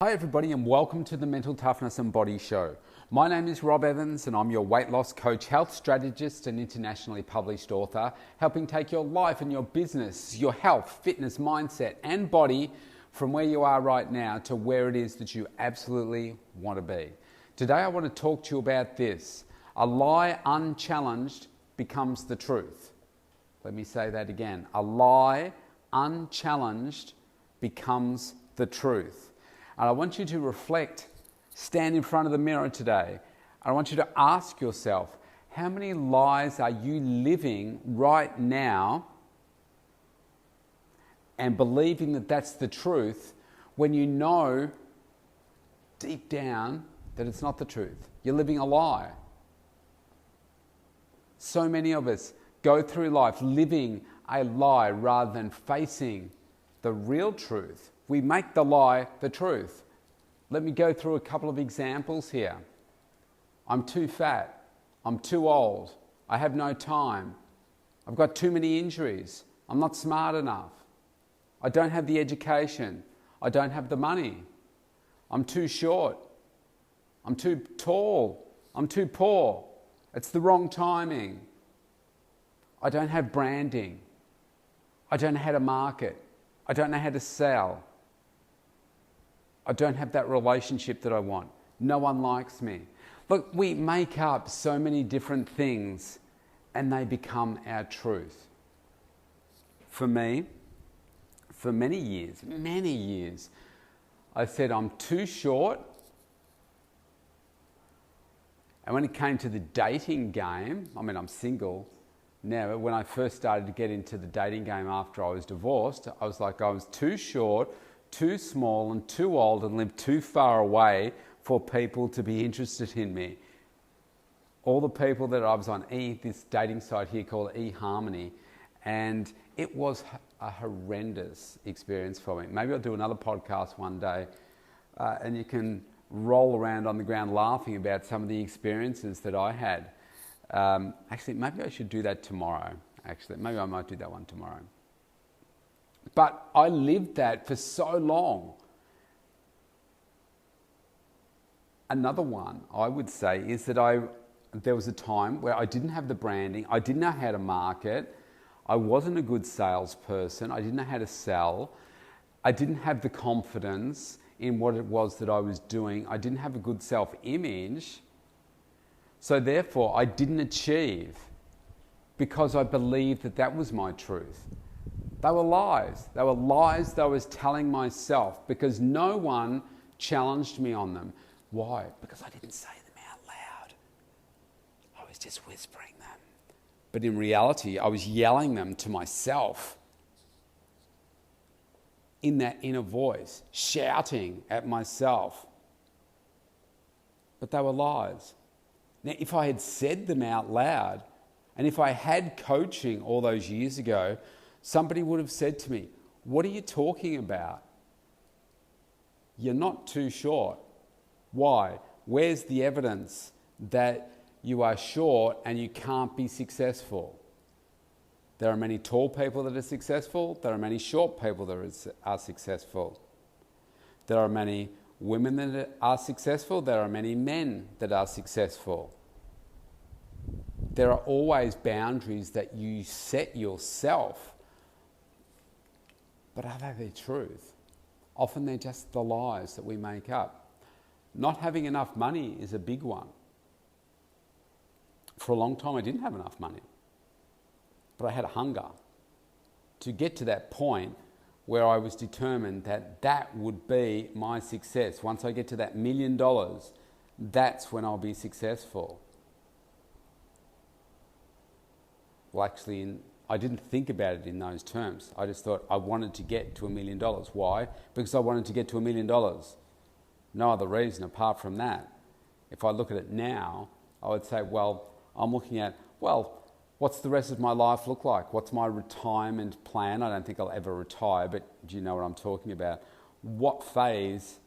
Hi everybody and welcome to the Mental Toughness and Body Show. My name is Rob Evans and I'm your weight loss coach, health strategist and internationally published author, helping take your life and your business, your health, fitness, mindset and body from where you are right now to where it is that you absolutely want to be. Today I want to talk to you about this. A lie unchallenged becomes the truth. Let me say that again. A lie unchallenged becomes the truth. And I want you to reflect, stand in front of the mirror today. I want you to ask yourself, how many lies are you living right now and believing that that's the truth when you know deep down that it's not the truth? You're living a lie. So many of us go through life living a lie rather than facing the real truth. We make the lie the truth. Let me go through a couple of examples here. I'm too fat. I'm too old. I have no time. I've got too many injuries. I'm not smart enough. I don't have the education. I don't have the money. I'm too short. I'm too tall. I'm too poor. It's the wrong timing. I don't have branding. I don't know how to market. I don't know how to sell. I don't have that relationship that I want. No one likes me. Look, we make up so many different things and they become our truth. For me, for many years, I said I'm too short. And when it came to the dating game, I'm single now, but when I first started to get into the dating game after I was divorced, I was like, I was too short, too small and too old and lived too far away for people to be interested in me. All the people that I was on this dating site here called eHarmony, and it was a horrendous experience for me. Maybe I'll do another podcast one day and you can roll around on the ground laughing about some of the experiences that I had. Actually, maybe I should do that tomorrow. Maybe I might do that one tomorrow. But I lived that for so long. Another one I would say is that there was a time where I didn't have the branding, I didn't know how to market, I wasn't a good salesperson, I didn't know how to sell, I didn't have the confidence in what it was that I was doing, I didn't have a good self-image, so therefore I didn't achieve because I believed that that was my truth. They were lies. They were lies that I was telling myself because no one challenged me on them. Why? Because I didn't say them out loud. I was just whispering them. But in reality, I was yelling them to myself in that inner voice, shouting at myself. But they were lies. Now, if I had said them out loud, and if I had coaching all those years ago, somebody would have said to me, what are you talking about? You're not too short. Why? Where's the evidence that you are short and you can't be successful? There are many tall people that are successful. There are many short people that are successful. There are many women that are successful. There are many men that are successful. There are always boundaries that you set yourself. But are they the truth? Often they're just the lies that we make up. Not having enough money is a big one. For a long time I didn't have enough money. But I had a hunger to get to that point where I was determined that that would be my success. Once I get to that $1 million, that's when I'll be successful. Well, actually, I didn't think about it in those terms. I just thought I wanted to get to $1 million. Why? Because I wanted to get to $1 million. No other reason apart from that. If I look at it now, I would say, well, I'm looking at, what's the rest of my life look like? What's my retirement plan? I don't think I'll ever retire, but do you know what I'm talking about? What phase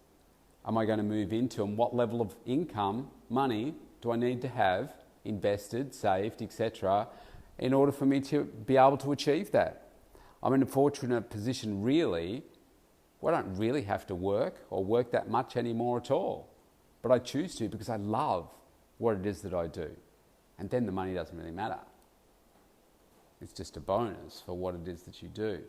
am I going to move into and what level of income, money, do I need to have invested, saved, etc., in order for me to be able to achieve that? I'm in a fortunate position really Well, I don't really have to work or work that much anymore at all. But I choose to because I love what it is that I do. And then the money doesn't really matter. It's just a bonus for what it is that you do.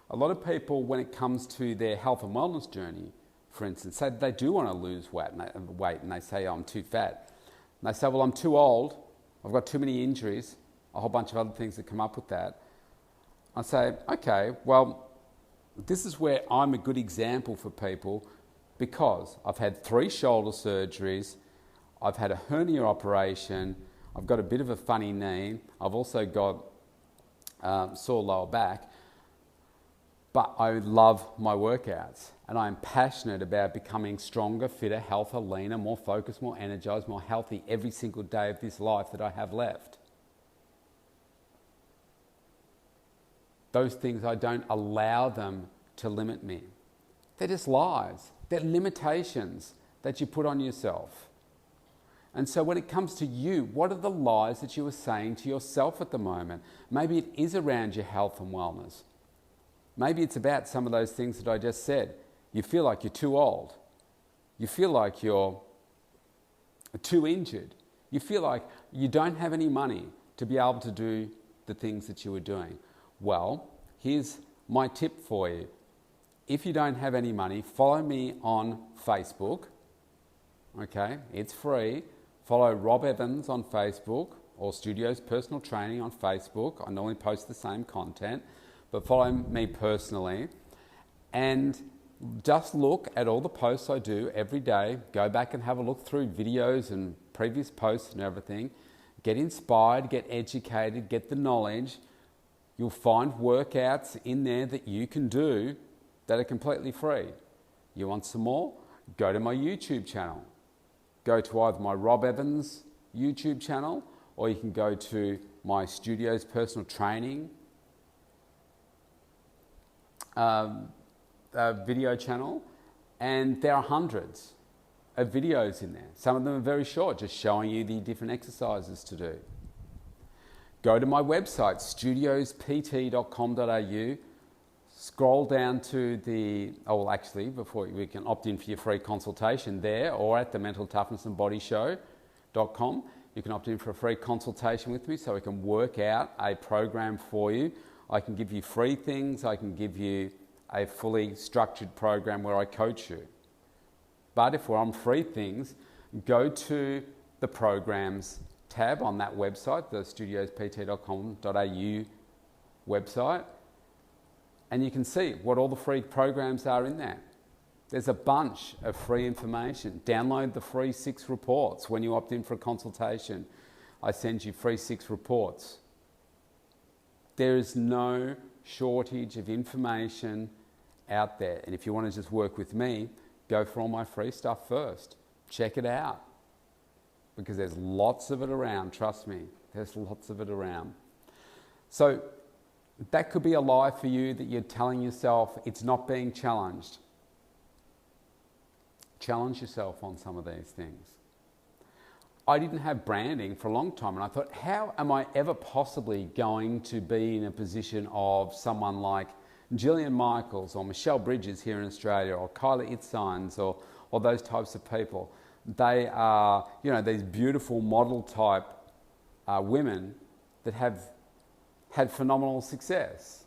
A lot of people, when it comes to their health and wellness journey, for instance, say they do want to lose weight and they say, oh, I'm too fat. And they say, well, I'm too old, I've got too many injuries, a whole bunch of other things that come up with that. I say, okay, well, this is where I'm a good example for people because I've had 3 shoulder surgeries, I've had a hernia operation, I've got a bit of a funny knee, I've also got sore lower back, but I love my workouts and I'm passionate about becoming stronger, fitter, healthier, leaner, more focused, more energized, more healthy every single day of this life that I have left. Those things, I don't allow them to limit me. They're just lies. They're limitations that you put on yourself. And so when it comes to you, what are the lies that you are saying to yourself at the moment? Maybe it is around your health and wellness. Maybe it's about some of those things that I just said. You feel like you're too old. You feel like you're too injured. You feel like you don't have any money to be able to do the things that you were doing. Well, here's my tip for you. If you don't have any money, follow me on Facebook. Okay, it's free. Follow Rob Evans on Facebook or Studios Personal Training on Facebook. I normally post the same content, but follow me personally and just look at all the posts I do every day. Go back and have a look through videos and previous posts and everything. Get inspired, get educated, get the knowledge. You'll find workouts in there that you can do that are completely free. You want some more? Go to my YouTube channel. Go to either my Rob Evans YouTube channel or you can go to my Studios Personal Training video channel, and there are hundreds of videos in there. Some of them are very short, just showing you the different exercises to do. Go to my website, studiospt.com.au. Scroll down to before we can opt in for your free consultation there or at the mentaltoughnessandbodyshow.com. You can opt in for a free consultation with me so we can work out a program for you. I can give you free things. I can give you a fully structured program where I coach you. But if we're on free things, go to the programs tab on that website, the studiospt.com.au website, and you can see what all the free programs are in there. There's a bunch of free information. Download the free 6 reports. When you opt in for a consultation, I send you free 6 reports. There is no shortage of information out there. And if you want to just work with me, go for all my free stuff first. Check it out. Because there's lots of it around, trust me. There's lots of it around. So that could be a lie for you that you're telling yourself it's not being challenged. Challenge yourself on some of these things. I didn't have branding for a long time and I thought, how am I ever possibly going to be in a position of someone like Gillian Michaels or Michelle Bridges here in Australia or Kyla Itzines or those types of people. They are, these beautiful model type women that have had phenomenal success.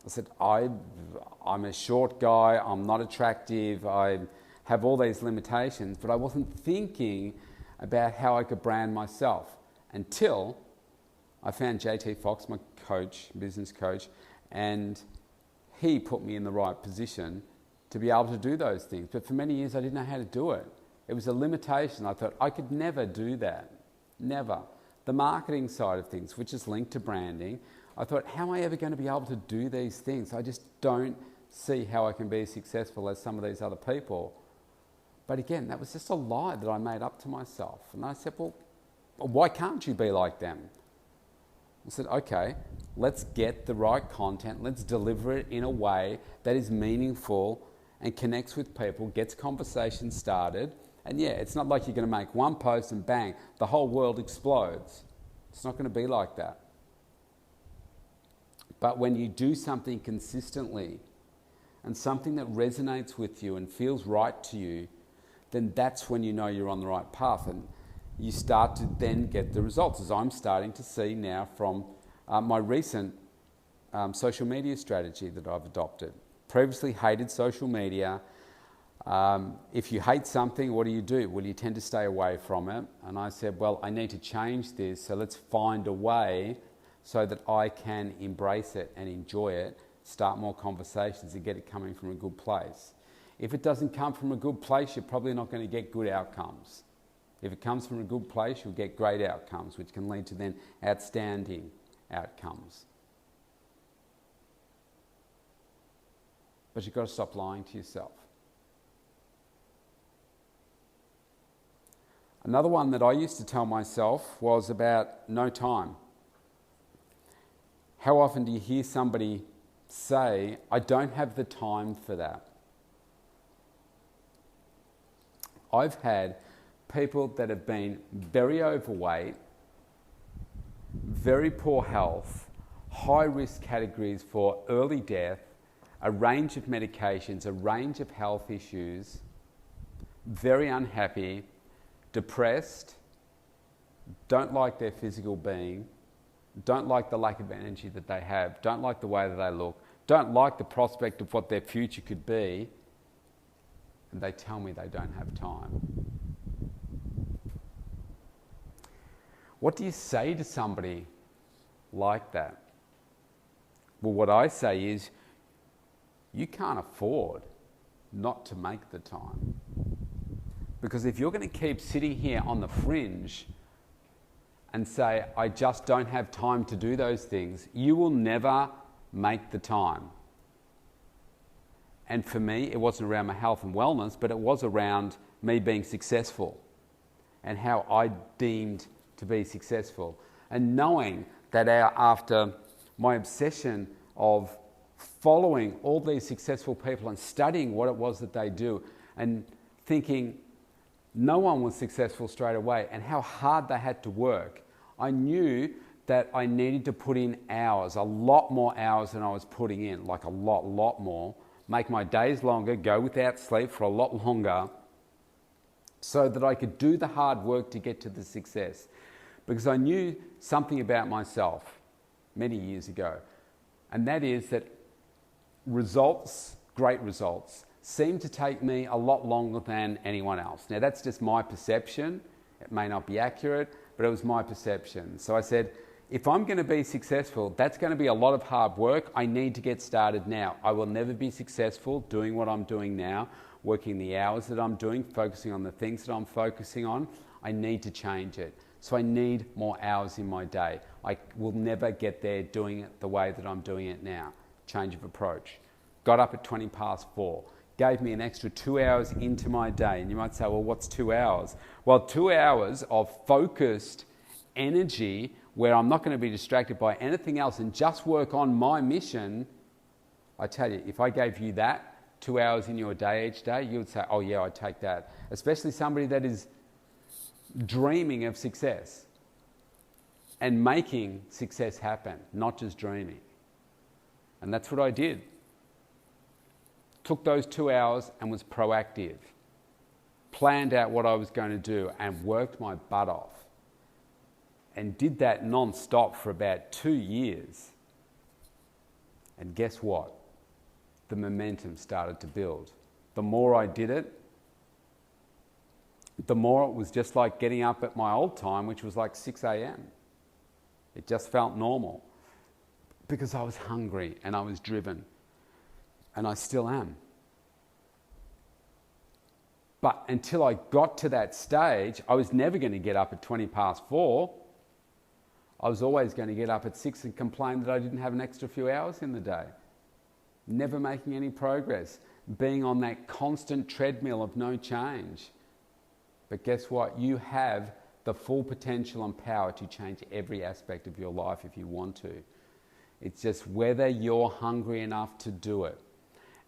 I said, I'm a short guy, I'm not attractive, I have all these limitations, but I wasn't thinking about how I could brand myself until I found JT Fox, my coach, business coach, and he put me in the right position to be able to do those things. But for many years, I didn't know how to do it. It was a limitation. I thought I could never do that. Never. The marketing side of things, which is linked to branding, I thought, how am I ever going to be able to do these things? I just don't see how I can be as successful as some of these other people. But again, that was just a lie that I made up to myself. And I said, well, why can't you be like them? I said, okay, let's get the right content. Let's deliver it in a way that is meaningful and connects with people, gets conversations started. And yeah, it's not like you're going to make one post and bang, the whole world explodes. It's not going to be like that. But when you do something consistently and something that resonates with you and feels right to you, then that's when you know you're on the right path, and you start to then get the results, as I'm starting to see now from my recent social media strategy that I've adopted. Previously hated social media. If you hate something, what do? Well, you tend to stay away from it. And I said, well, I need to change this, so let's find a way so that I can embrace it and enjoy it, start more conversations and get it coming from a good place. If it doesn't come from a good place, you're probably not going to get good outcomes. If it comes from a good place, you'll get great outcomes, which can lead to then outstanding outcomes. But you've got to stop lying to yourself. Another one that I used to tell myself was about no time. How often do you hear somebody say, I don't have the time for that? I've had people that have been very overweight, very poor health, high risk categories for early death, a range of medications, a range of health issues, very unhappy, depressed, don't like their physical being, don't like the lack of energy that they have, don't like the way that they look, don't like the prospect of what their future could be, and they tell me they don't have time. What do you say to somebody like that? Well, what I say is, you can't afford not to make the time. Because if you're going to keep sitting here on the fringe and say, I just don't have time to do those things, you will never make the time. And for me, it wasn't around my health and wellness, but it was around me being successful and how I deemed to be successful. And knowing that after my obsession of following all these successful people and studying what it was that they do and thinking no one was successful straight away and how hard they had to work, I knew that I needed to put in hours, a lot more hours than I was putting in, like a lot more, make my days longer, go without sleep for a lot longer so that I could do the hard work to get to the success. Because I knew something about myself many years ago, and that is that results, great results, seem to take me a lot longer than anyone else. Now that's just my perception. It may not be accurate, but it was my perception. So I said, if I'm going to be successful, that's going to be a lot of hard work. I need to get started now. I will never be successful doing what I'm doing now, working the hours that I'm doing, focusing on the things that I'm focusing on. I need to change it. So I need more hours in my day. I will never get there doing it the way that I'm doing it now. Change of approach. Got up at 4:20. Gave me an extra 2 hours into my day. And you might say, well, what's 2 hours? Well, 2 hours of focused energy where I'm not going to be distracted by anything else and just work on my mission. I tell you, if I gave you that 2 hours in your day each day, you would say, oh yeah, I'd take that. Especially somebody that is dreaming of success and making success happen, not just dreaming. And that's what I did. Took those 2 hours and was proactive. Planned out what I was going to do and worked my butt off. And did that non-stop for about 2 years. And guess what? The momentum started to build. The more I did it, the more it was just like getting up at my old time, which was like 6 a.m. It just felt normal because I was hungry and I was driven, and I still am. But until I got to that stage, I was never going to get up at 4:20. I was always going to get up at 6 and complain that I didn't have an extra few hours in the day. Never making any progress, being on that constant treadmill of no change. But guess what? You have the full potential and power to change every aspect of your life if you want to. It's just whether you're hungry enough to do it.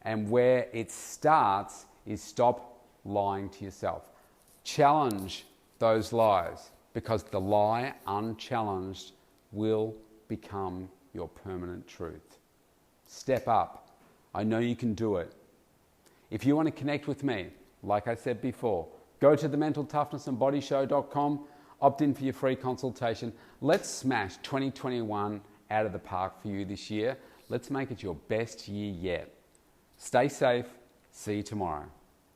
And where it starts is stop lying to yourself. Challenge those lies, because the lie, unchallenged, will become your permanent truth. Step up. I know you can do it. If you want to connect with me, like I said before, go to thementaltoughnessandbodyshow.com, opt in for your free consultation. Let's smash 2021 out of the park for you this year. Let's make it your best year yet. Stay safe. See you tomorrow.